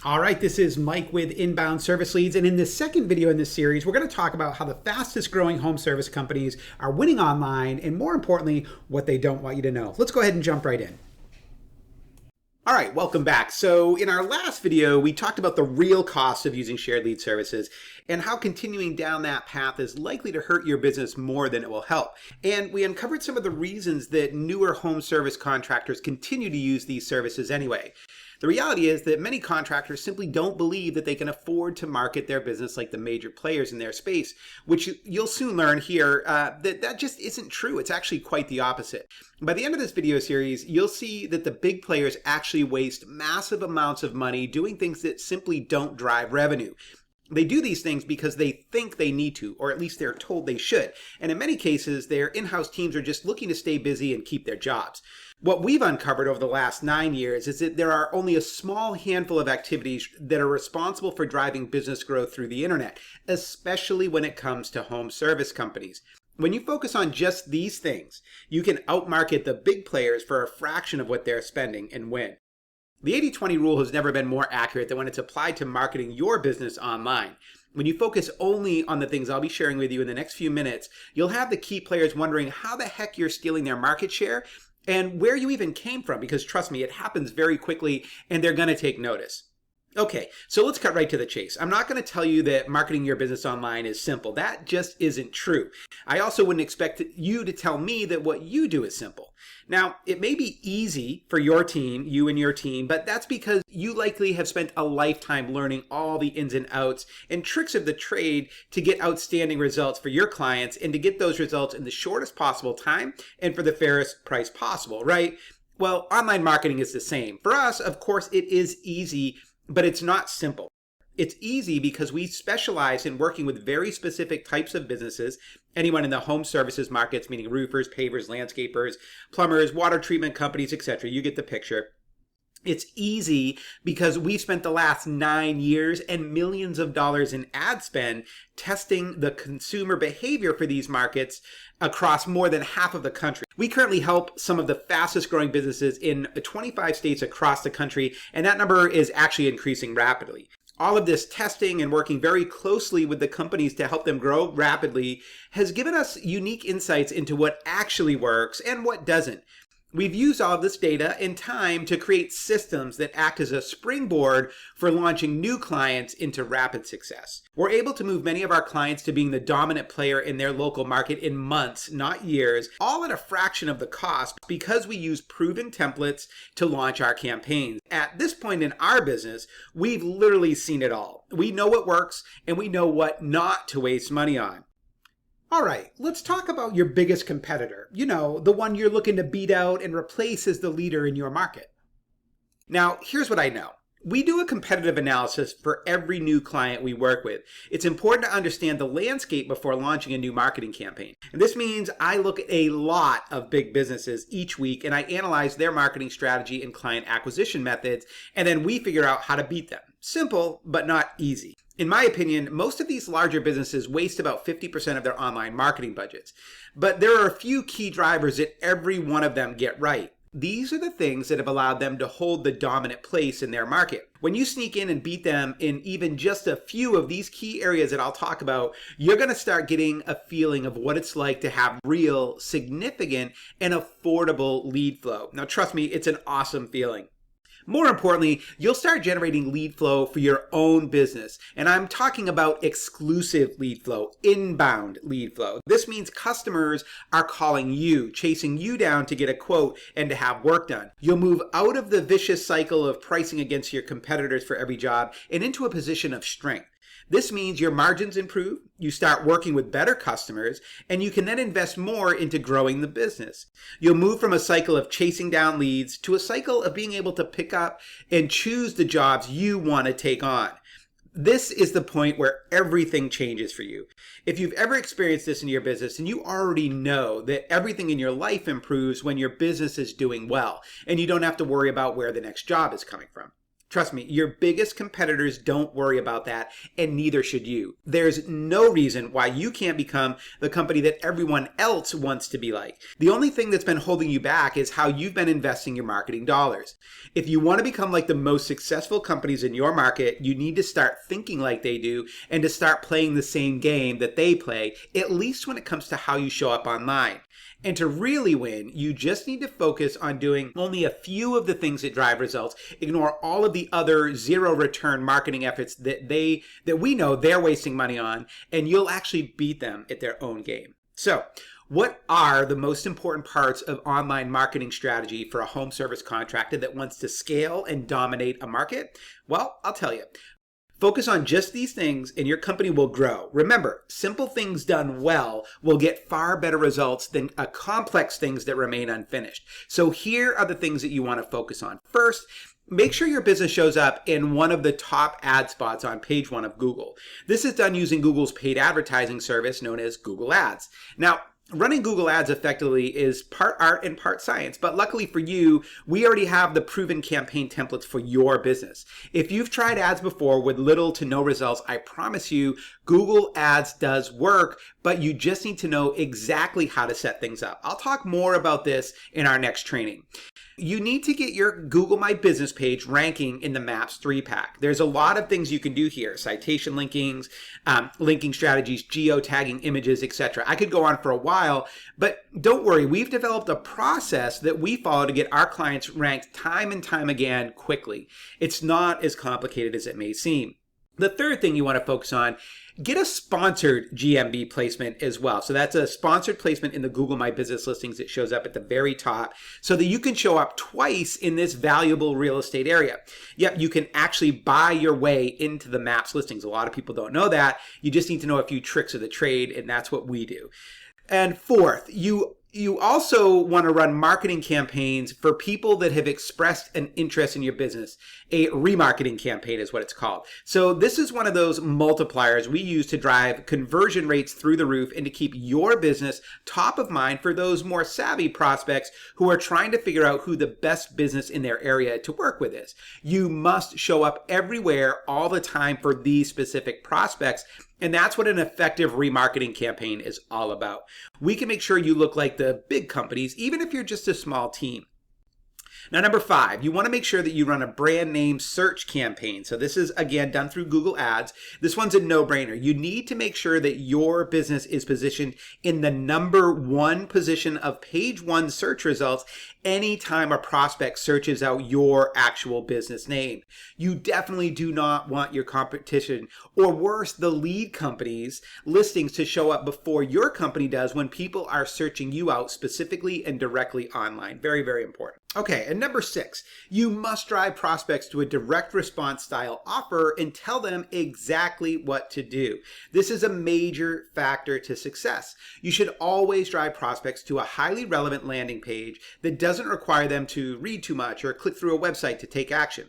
All right, this is Mike with Inbound Service Leads, and in the second video in this series, we're going to talk about how the fastest growing home service companies are winning online, and more importantly, what they don't want you to know. Let's go ahead and jump right in. All right, welcome back. So in our last video, we talked about the real cost of using shared lead services and how continuing down that path is likely to hurt your business more than it will help. And we uncovered some of the reasons that newer home service contractors continue to use these services anyway. The reality is that many contractors simply don't believe that they can afford to market their business like the major players in their space, which you'll soon learn here that just isn't true. It's actually quite the opposite. By the end of this video series, you'll see that the big players actually waste massive amounts of money doing things that simply don't drive revenue. They do these things because they think they need to, or at least they're told they should. And in many cases, their in-house teams are just looking to stay busy and keep their jobs. What we've uncovered over the last 9 years is that there are only a small handful of activities that are responsible for driving business growth through the internet, especially when it comes to home service companies. When you focus on just these things, you can outmarket the big players for a fraction of what they're spending and win. The 80-20 rule has never been more accurate than when it's applied to marketing your business online. When you focus only on the things I'll be sharing with you in the next few minutes, you'll have the key players wondering how the heck you're stealing their market share and where you even came from, because trust me, it happens very quickly and they're going to take notice. Okay, so let's cut right to the chase. I'm not going to tell you that marketing your business online is simple. That just isn't true. I also wouldn't expect you to tell me that what you do is simple. Now, it may be easy for your team, you and your team, but that's because you likely have spent a lifetime learning all the ins and outs and tricks of the trade to get outstanding results for your clients and to get those results in the shortest possible time and for the fairest price possible, right? Well, online marketing is the same. For us, of course, it is easy, but it's not simple. It's easy because we specialize in working with very specific types of businesses, anyone in the home services markets, meaning roofers, pavers, landscapers, plumbers, water treatment companies, etc. You get the picture. It's easy because we've spent the last 9 years and millions of dollars in ad spend testing the consumer behavior for these markets across more than half of the country. We currently help some of the fastest growing businesses in 25 states across the country, and that number is actually increasing rapidly. All of this testing and working very closely with the companies to help them grow rapidly has given us unique insights into what actually works and what doesn't. We've used all of this data and time to create systems that act as a springboard for launching new clients into rapid success. We're able to move many of our clients to being the dominant player in their local market in months, not years, all at a fraction of the cost because we use proven templates to launch our campaigns. At this point in our business, we've literally seen it all. We know what works and we know what not to waste money on. All right, let's talk about your biggest competitor. You know, the one you're looking to beat out and replace as the leader in your market. Now, here's what I know. We do a competitive analysis for every new client we work with. It's important to understand the landscape before launching a new marketing campaign. And this means I look at a lot of big businesses each week and I analyze their marketing strategy and client acquisition methods, and then we figure out how to beat them. Simple, but not easy. In my opinion, most of these larger businesses waste about 50% of their online marketing budgets. But there are a few key drivers that every one of them get right. These are the things that have allowed them to hold the dominant place in their market. When you sneak in and beat them in even just a few of these key areas that I'll talk about, you're going to start getting a feeling of what it's like to have real, significant, and affordable lead flow. Now, trust me, it's an awesome feeling. More importantly, you'll start generating lead flow for your own business. And I'm talking about exclusive lead flow, inbound lead flow. This means customers are calling you, chasing you down to get a quote and to have work done. You'll move out of the vicious cycle of pricing against your competitors for every job and into a position of strength. This means your margins improve, you start working with better customers, and you can then invest more into growing the business. You'll move from a cycle of chasing down leads to a cycle of being able to pick up and choose the jobs you want to take on. This is the point where everything changes for you. If you've ever experienced this in your business, then you already know that everything in your life improves when your business is doing well, and you don't have to worry about where the next job is coming from. Trust me, your biggest competitors don't worry about that, and neither should you. There's no reason why you can't become the company that everyone else wants to be like. The only thing that's been holding you back is how you've been investing your marketing dollars. If you want to become like the most successful companies in your market, you need to start thinking like they do and to start playing the same game that they play, at least when it comes to how you show up online. And to really win, you just need to focus on doing only a few of the things that drive results. Ignore all of the other zero return marketing efforts that we know they're wasting money on, and you'll actually beat them at their own game. So, what are the most important parts of online marketing strategy for a home service contractor that wants to scale and dominate a market? Well, I'll tell you. Focus on just these things and your company will grow. Remember, simple things done well will get far better results than complex things that remain unfinished. So here are the things that you want to focus on. First, make sure your business shows up in one of the top ad spots on page 1 of Google. This is done using Google's paid advertising service known as Google Ads. Now, running Google Ads effectively is part art and part science, but luckily for you, we already have the proven campaign templates for your business. If you've tried ads before with little to no results, I promise you, Google Ads does work, but you just need to know exactly how to set things up. I'll talk more about this in our next training. You need to get your Google My Business page ranking in the Maps 3-pack. There's a lot of things you can do here. Citation linkings, linking strategies, geotagging images, etc. I could go on for a while, but don't worry. We've developed a process that we follow to get our clients ranked time and time again quickly. It's not as complicated as it may seem. The third thing you want to focus on, get a sponsored GMB placement as well. So that's a sponsored placement in the Google My Business listings that shows up at the very top so that you can show up twice in this valuable real estate area. Yep, you can actually buy your way into the Maps listings. A lot of people don't know that. You just need to know a few tricks of the trade, and that's what we do. And fourth, you also want to run marketing campaigns for people that have expressed an interest in your business. A remarketing campaign is what it's called. So this is one of those multipliers we use to drive conversion rates through the roof and to keep your business top of mind for those more savvy prospects who are trying to figure out who the best business in their area to work with is. You must show up everywhere all the time for these specific prospects. And that's what an effective remarketing campaign is all about. We can make sure you look like the big companies, even if you're just a small team. Now, number 5, you want to make sure that you run a brand name search campaign. So this is, again, done through Google Ads. This one's a no-brainer. You need to make sure that your business is positioned in the number 1 position of page 1 search results anytime a prospect searches out your actual business name. You definitely do not want your competition, or worse, the lead company's listings to show up before your company does when people are searching you out specifically and directly online. Very, very important. Okay, and number 6, you must drive prospects to a direct response style offer and tell them exactly what to do. This is a major factor to success. You should always drive prospects to a highly relevant landing page that doesn't require them to read too much or click through a website to take action.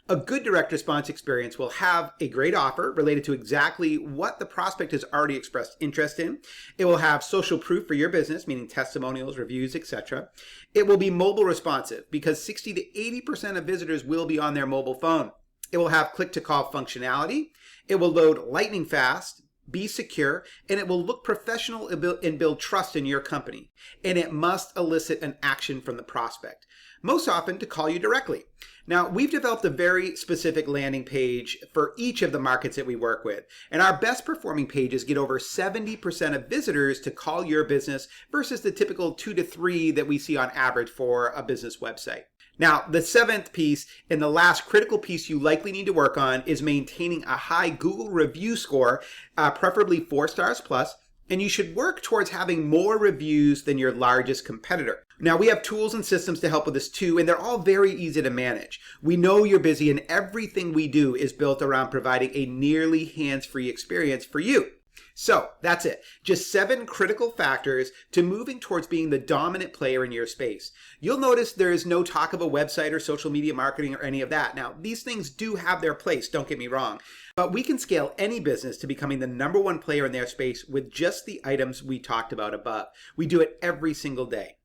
A good direct response experience will have a great offer related to exactly what the prospect has already expressed interest in. It will have social proof for your business, meaning testimonials, reviews, etc. It will be mobile responsive because 60 to 80% of visitors will be on their mobile phone. It will have click-to-call functionality. It will load lightning fast, be secure, and it will look professional and build trust in your company. And it must elicit an action from the prospect, most often to call you directly. Now, we've developed a very specific landing page for each of the markets that we work with, and our best performing pages get over 70% of visitors to call your business versus the typical 2 to 3 that we see on average for a business website. Now, the 7th piece and the last critical piece you likely need to work on is maintaining a high Google review score, preferably 4 stars plus, and you should work towards having more reviews than your largest competitor. Now, we have tools and systems to help with this too, and they're all very easy to manage. We know you're busy, and everything we do is built around providing a nearly hands-free experience for you. So that's it. Just 7 critical factors to moving towards being the dominant player in your space. You'll notice there is no talk of a website or social media marketing or any of that. Now, these things do have their place, don't get me wrong, but we can scale any business to becoming the number 1 player in their space with just the items we talked about above. We do it every single day.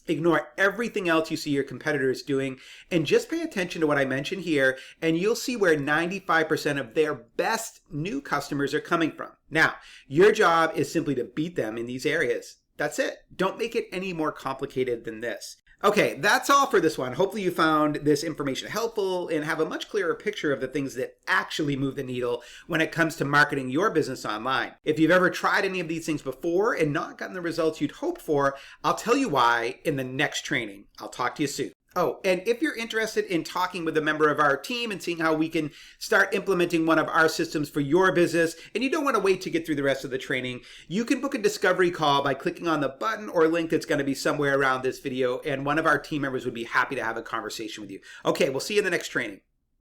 Ignore everything else you see your competitors doing and just pay attention to what I mentioned here, and you'll see where 95% of their best new customers are coming from. Now, your job is simply to beat them in these areas. That's it. Don't make it any more complicated than this. Okay, that's all for this one. Hopefully you found this information helpful and have a much clearer picture of the things that actually move the needle when it comes to marketing your business online. If you've ever tried any of these things before and not gotten the results you'd hoped for, I'll tell you why in the next training. I'll talk to you soon. Oh, and if you're interested in talking with a member of our team and seeing how we can start implementing one of our systems for your business, and you don't want to wait to get through the rest of the training, you can book a discovery call by clicking on the button or link that's going to be somewhere around this video, and one of our team members would be happy to have a conversation with you. Okay, we'll see you in the next training.